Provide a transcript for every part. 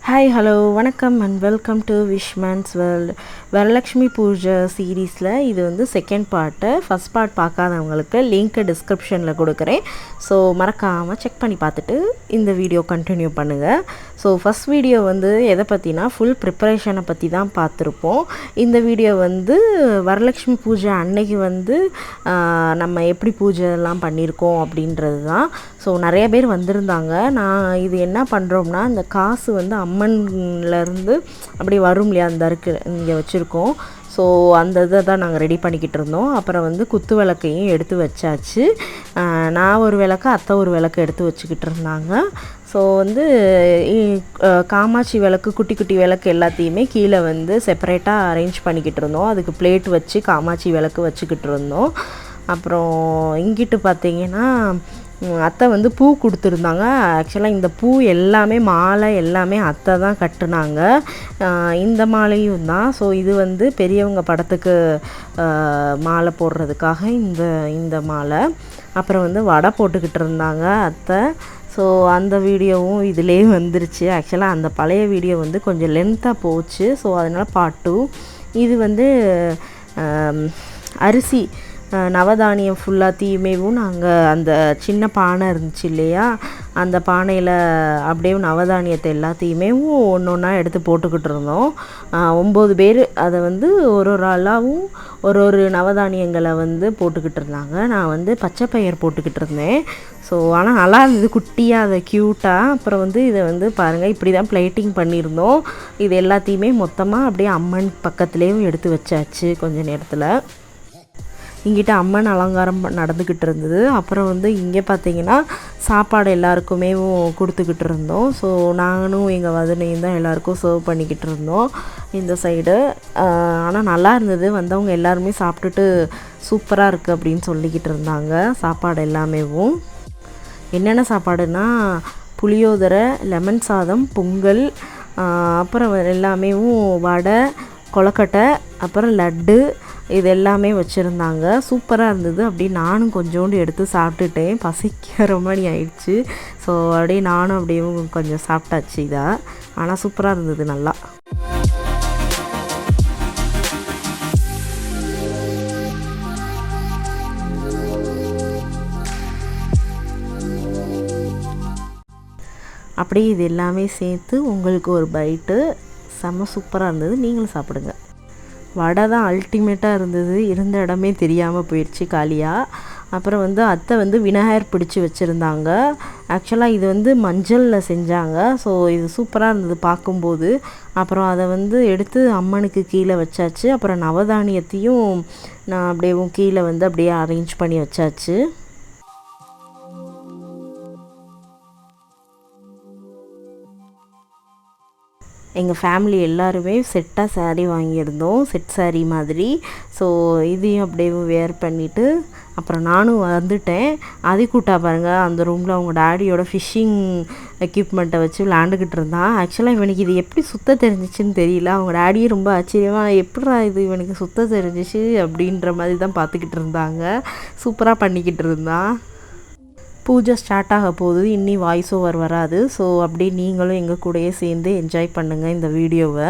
Hi hello வணக்கம் and welcome to Vishman's world. Varalakshmi Pooja சீரீஸில் இது வந்து செகண்ட் பார்ட்டு. ஃபஸ்ட் பார்ட் பார்க்காதவங்களுக்கு லிங்க் டிஸ்கிரிப்ஷனில் கொடுக்குறேன். ஸோ மறக்காமல் செக் பண்ணி பார்த்துட்டு இந்த வீடியோ கண்டினியூ பண்ணுங்கள். ஸோ ஃபஸ்ட் வீடியோ வந்து எதை பற்றினா ஃபுல் ப்ரிப்பரேஷனை பற்றி தான் பார்த்துருப்போம். இந்த வீடியோ வந்து வரலக்ஷ்மி பூஜை அன்னைக்கு வந்து நம்ம எப்படி பூஜைலாம் பண்ணியிருக்கோம் அப்படின்றது தான். ஸோ நிறைய பேர் வந்திருந்தாங்க. நான் இது என்ன பண்ணுறோம்னா, இந்த காசு வந்து அம்மன்லேருந்து அப்படி வரும் இல்லையா, அந்த இருக்குது இங்கே வச்சுருக்கோம். ஸோ அந்த இதை தான் நாங்கள் ரெடி பண்ணிக்கிட்டு இருந்தோம். அப்புறம் வந்து குத்து விளக்கையும் எடுத்து வச்சாச்சு. நான் ஒரு விளக்கு, அத்தை ஒரு விளக்கு எடுத்து வச்சுக்கிட்டு இருந்தாங்க. ஸோ வந்து காமாட்சி விளக்கு, குட்டி குட்டி விளக்கு எல்லாத்தையுமே கீழே வந்து செப்பரேட்டாக அரேஞ்ச் பண்ணிக்கிட்டு இருந்தோம். அதுக்கு பிளேட் வச்சு காமாட்சி விளக்கு வச்சுக்கிட்டு இருந்தோம். அப்புறம் இங்கிட்டு பார்த்திங்கன்னா அத்தை வந்து பூ கொடுத்துருந்தாங்க. ஆக்சுவலாக இந்த பூ எல்லாமே மாலை எல்லாமே அத்தை தான் கட்டுனாங்க. இந்த மாலையும் தான். ஸோ இது வந்து பெரியவங்க படத்துக்கு மாலை போடுறதுக்காக இந்த மாலை. அப்புறம் வந்து வடை போட்டுக்கிட்டு இருந்தாங்க அத்தை. ஸோ அந்த வீடியோவும் இதிலே வந்துருச்சு. ஆக்சுவலாக அந்த பழைய வீடியோ வந்து கொஞ்சம் லென்த்தாக போச்சு. ஸோ அதனால் பார்ட் 2. இது வந்து அரிசி நவதானியம் ஃபுல்லாத்தையுமேவும் நாங்கள் அந்த சின்ன பானை இருந்துச்சு இல்லையா, அந்த பானையில் அப்படியே நவதானியத்தை எல்லாத்தையுமே ஒன்று ஒன்றா எடுத்து போட்டுக்கிட்டு இருந்தோம். 9 பேர் அதை வந்து ஒரு ஆளாகவும் ஒரு நவதானியங்களை வந்து போட்டுக்கிட்டு இருந்தாங்க. நான் வந்து பச்சை பயிர் போட்டுக்கிட்டு இருந்தேன். ஸோ ஆனால் நல்லா இருந்தது, குட்டியாக, அதை க்யூட்டாக. அப்புறம் வந்து இதை வந்து பாருங்கள், இப்படி தான் பிளேட்டிங் பண்ணியிருந்தோம். இது எல்லாத்தையுமே மொத்தமாக அப்படியே அம்மன் பக்கத்துலேயும் எடுத்து வச்சாச்சு கொஞ்சம் நேரத்தில். இங்கிட்ட அம்மன் அலங்காரம் நடந்துக்கிட்டு இருந்தது. அப்புறம் வந்து இங்கே பார்த்திங்கன்னா சாப்பாடு எல்லாருக்குமே கொடுத்துக்கிட்டு இருந்தோம். ஸோ நானும் எங்கள் வதனையும் தான் எல்லாேருக்கும் சர்வ் பண்ணிக்கிட்டு இருந்தோம் இந்த சைடு. ஆனால் நல்லா இருந்தது. வந்தவங்க எல்லாருமே சாப்பிட்டுட்டு சூப்பராக இருக்குது அப்படின்னு சொல்லிக்கிட்டு இருந்தாங்க. சாப்பாடு எல்லாமேவும் என்னென்ன சாப்பாடுனா புளியோதரை, லெமன் சாதம், பொங்கல், அப்புறம் எல்லாமேவும் வடை, கொழுக்கட்டை, அப்புறம் லட்டு, இது எல்லாமே வச்சுருந்தாங்க. சூப்பராக இருந்தது. அப்படியே நானும் கொஞ்சோண்டு எடுத்து சாப்பிட்டுட்டேன். பசிக்கிற மாதிரி ஆயிடுச்சு. ஸோ அப்படியே நானும் அப்படியே கொஞ்சம் சாப்பிட்டாச்சு இதாக. ஆனால் சூப்பராக இருந்தது நல்லா. அப்படியே இது எல்லாமே சேர்த்து உங்களுக்கு ஒரு பைட்டு செம்ம சூப்பராக இருந்தது. நீங்களும் சாப்பிடுங்க. வடை தான் அல்டிமேட்டாக இருந்தது. இருந்த இடமே தெரியாமல் போயிடுச்சு காலியாக. அப்புறம் வந்து அத்தை வந்து விநாயகர் பிடிச்சி வச்சுருந்தாங்க. ஆக்சுவலாக இது வந்து மஞ்சளில் செஞ்சாங்க. ஸோ இது சூப்பராக இருந்தது பார்க்கும்போது. அப்புறம் அதை வந்து எடுத்து அம்மனுக்கு கீழே வச்சாச்சு. அப்புறம் நவதானியத்தையும் நான் அப்படியே கீழே வந்து அப்படியே அரேஞ்ச் பண்ணி வச்சாச்சு. எங்கள் ஃபேமிலி எல்லாருமே செட்டாக சாரீ வாங்கியிருந்தோம், செட் சாரீ மாதிரி. ஸோ இதையும் அப்படியே வேர் பண்ணிவிட்டு அப்புறம் நானும் வந்துட்டேன். கூட்டா பாருங்கள், அந்த ரூமில் அவங்க டேடியோட ஃபிஷ்ஷிங் எக்யூப்மெண்ட்டை வச்சு விளாண்டுக்கிட்டு இருந்தான். ஆக்சுவலாக இவனுக்கு இது எப்படி சுத்த தெரிஞ்சிச்சுன்னு தெரியல. அவங்க டேடியும் ரொம்ப ஆச்சரியமாக, எப்படா இது இவனுக்கு சுத்த தெரிஞ்சிச்சு அப்படின்ற மாதிரி தான் பார்த்துக்கிட்டு இருந்தாங்க. சூப்பராக பண்ணிக்கிட்டு இருந்தான். பூஜை ஸ்டார்ட் ஆக போகுது. இன்னி வாய்ஸ் ஓவர் வராது. ஸோ அப்படியே நீங்களும் எங்கள் கூடயே சேர்ந்து என்ஜாய் பண்ணுங்கள் இந்த வீடியோவை.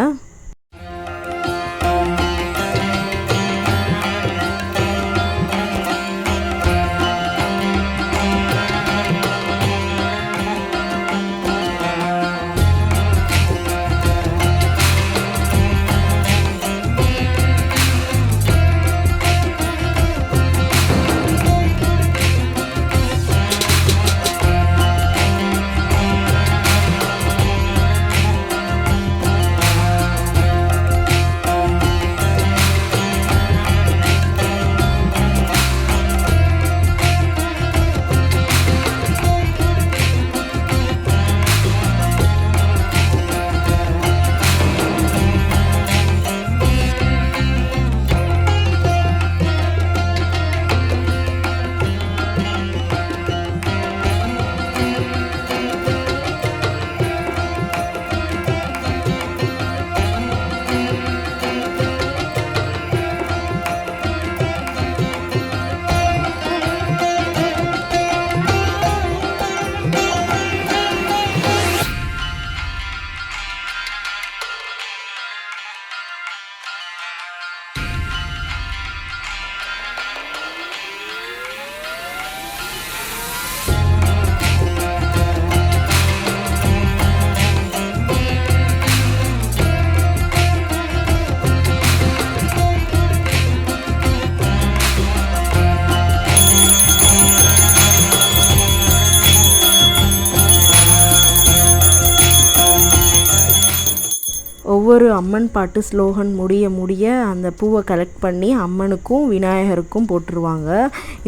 ஒவ்வொரு அம்மன் பாட்டு ஸ்லோகன் முடிய அந்த பூவை கலெக்ட் பண்ணி அம்மனுக்கும் விநாயகருக்கும் போட்டுருவாங்க.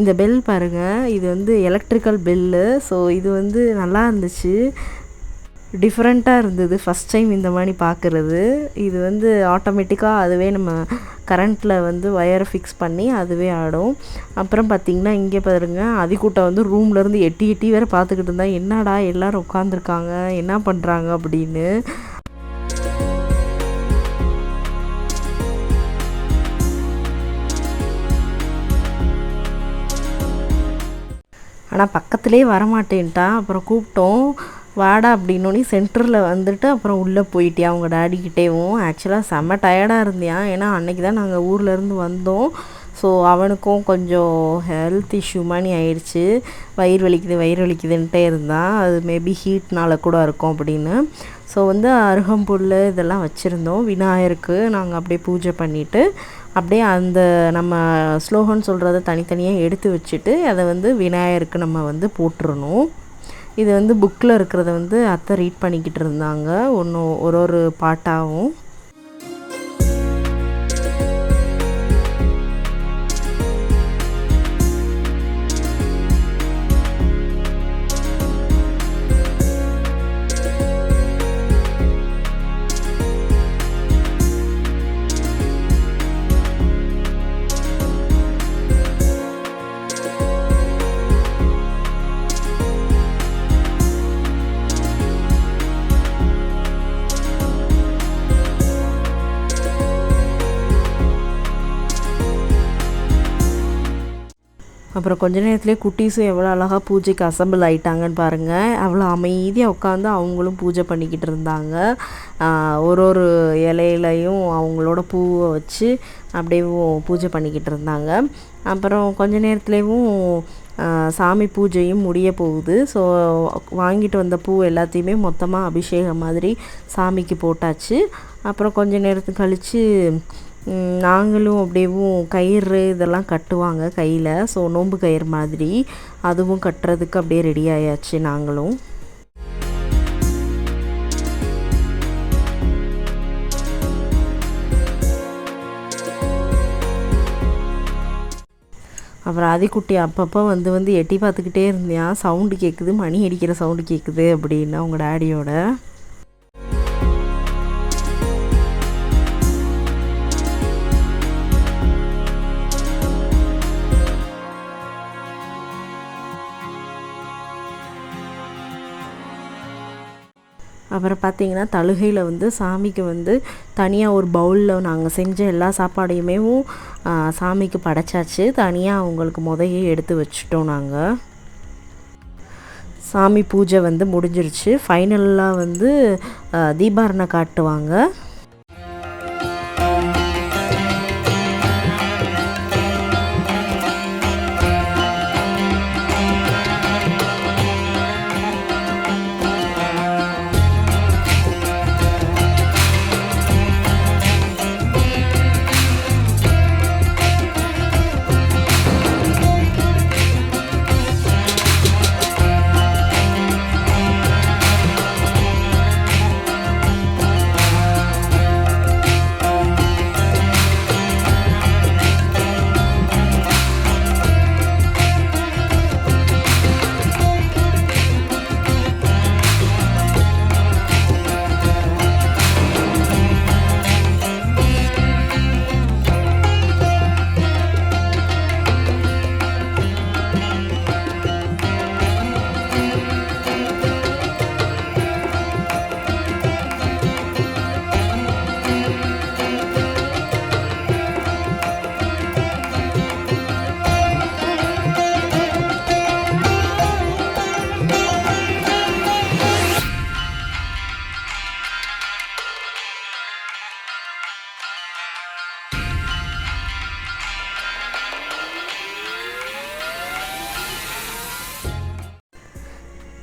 இந்த பெல் பாருங்கள், இது வந்து எலக்ட்ரிக்கல் பெல்லு. ஸோ இது வந்து நல்லா இருந்துச்சு, டிஃப்ரெண்ட்டாக இருந்தது. ஃபஸ்ட் டைம் இந்த மாதிரி பார்க்குறது. இது வந்து ஆட்டோமேட்டிக்காக அதுவே நம்ம கரண்ட்டில் வந்து ஒயரை ஃபிக்ஸ் பண்ணி அதுவே ஆடும். அப்புறம் பார்த்திங்கன்னா இங்கே பாருங்கள், அதிகூட்டம் வந்து ரூம்லேருந்து எட்டி வேறு பார்த்துக்கிட்டு இருந்தா, என்னடா எல்லோரும் உட்காந்துருக்காங்க, என்ன பண்ணுறாங்க அப்படின்னு. ஆனால் பக்கத்துலேயே வரமாட்டேன்ட்டான். அப்புறம் கூப்பிட்டோம், வாடா அப்படின்னோடனே சென்டரில் வந்துட்டு அப்புறம் உள்ளே போயிட்டியா அவங்க டேடிக்கிட்டேவும். ஆக்சுவலாக செம்ம டயர்டாக இருந்தியான், ஏன்னா அன்றைக்கி தான் நாங்கள் ஊர்லேருந்து வந்தோம். ஸோ அவனுக்கும் கொஞ்சம் ஹெல்த் இஷ்யூ மாதிரி ஆயிடுச்சு, வயிறு வலிக்குதுன்ட்டே இருந்தான். அது மேபி ஹீட்னால் கூட இருக்கும் அப்படின்னு. ஸோ வந்து அருகம்புல் இதெல்லாம் வச்சுருந்தோம். விநாயகருக்கு நாங்கள் அப்படியே பூஜை பண்ணிவிட்டு அப்படியே அந்த நம்ம ஸ்லோகன் சொல்கிறத தனித்தனியாக எடுத்து வச்சுட்டு அதை வந்து விநாயகருக்கு நம்ம வந்து போட்டுறணும். இது வந்து புக்கில் இருக்கிறத வந்து அத்தை ரீட் பண்ணிக்கிட்டு இருந்தாங்க, ஒரு பாட்டாகவும். அப்புறம் கொஞ்ச நேரத்துலேயே குட்டீஸும் எவ்வளோ அழகாக பூஜைக்கு அசம்பிள் ஆகிட்டாங்கன்னு பாருங்கள். அவ்வளோ அமைதியாக உட்காந்து அவங்களும் பூஜை பண்ணிக்கிட்டு இருந்தாங்க. ஒரு இலையிலையும் அவங்களோட பூவை வச்சு அப்படியே பூஜை பண்ணிக்கிட்டு இருந்தாங்க. அப்புறம் கொஞ்ச நேரத்துலேயும் சாமி பூஜையும் முடிய போகுது. ஸோ வாங்கிட்டு வந்த பூ எல்லாத்தையுமே மொத்தமாக அபிஷேகம் மாதிரி சாமிக்கு போட்டாச்சு. அப்புறம் கொஞ்ச நேரத்துக்கு கழித்து நாங்களும் அப்படியேவும் கயிறு இதெல்லாம் கட்டுவாங்க கையில். ஸோ நோன்பு கயிறு மாதிரி அதுவும் கட்டுறதுக்கு அப்படியே ரெடி ஆயாச்சு நாங்களும். அப்புறம் அதிக்குட்டி அப்பப்போ வந்து எட்டி பார்த்துக்கிட்டே இருந்தேன். சவுண்டு கேட்குது, மணி அடிக்கிற சவுண்டு கேட்குது அப்படின்னு அவங்க டேடியோட. அப்புறம் பார்த்திங்கன்னா தழுகையில் வந்து சாமிக்கு வந்து தனியாக ஒரு பவுலில் நாங்கள் செஞ்ச எல்லா சாப்பாடையுமே சாமிக்கு படைச்சாச்சு. தனியாக அவங்களுக்கு முதையே எடுத்து வச்சுட்டோம் நாங்கள். சாமி பூஜை வந்து முடிஞ்சிருச்சு. ஃபைனலாக வந்து தீபாரணை காட்டுவாங்க.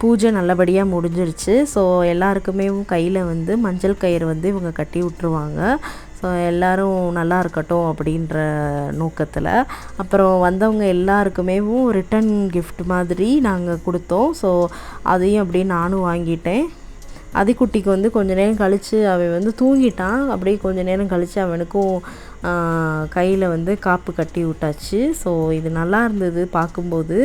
பூஜை நல்லபடியாக முடிஞ்சிருச்சு. ஸோ எல்லாருக்குமே கையில் வந்து மஞ்சள் கயிறு வந்து இவங்க கட்டி விட்ருவாங்க. ஸோ எல்லோரும் நல்லா இருக்கட்டும் அப்படின்ற நோக்கத்தில். அப்புறம் வந்தவங்க எல்லாருக்குமே ரிட்டன் கிஃப்ட் மாதிரி நாங்கள் கொடுத்தோம். ஸோ அதையும் அப்படியே நானும் வாங்கிட்டேன். அதிக்குட்டிக்கு வந்து கொஞ்ச நேரம் கழித்து அவன் வந்து தூங்கிட்டான். அப்படியே கொஞ்ச நேரம் கழித்து அவனுக்கும் கையில் வந்து காப்பு கட்டி விட்டாச்சு. ஸோ இது நல்லா இருந்தது பார்க்கும்போது.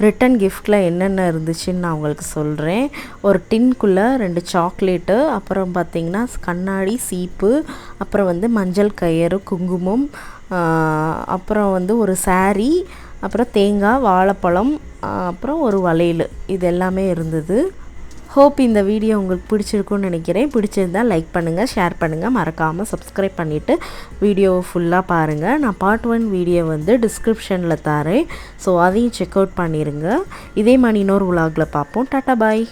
ரிட்டன் கிஃப்டில் என்னென்ன இருந்துச்சுன்னு நான் உங்களுக்கு சொல்கிறேன். ஒரு டின்குள்ளே 2 சாக்லேட்டு, அப்புறம் பார்த்திங்கன்னா கண்ணாடி சீப்பு, அப்புறம் வந்து மஞ்சள் கயிறு, குங்குமம், அப்புறம் வந்து ஒரு சாரீ, அப்புறம் தேங்காய், வாழைப்பழம், அப்புறம் ஒரு வளையல், இது எல்லாமே இருந்தது. ஹோப் இந்த வீடியோ உங்களுக்கு பிடிச்சிருக்குன்னு நினைக்கிறேன். பிடிச்சிருந்தால் லைக் பண்ணுங்கள், ஷேர் பண்ணுங்கள், மறக்காமல் சப்ஸ்கிரைப் பண்ணிவிட்டு வீடியோவை ஃபுல்லாக பாருங்கள். நான் பார்ட் 1 வீடியோ வந்து டிஸ்கிரிப்ஷனில் தரேன். ஸோ அதையும் செக் அவுட் பண்ணிடுங்க. இதே மாதிரி இன்னொரு vlogல பார்ப்போம். டாட்டா பாய்.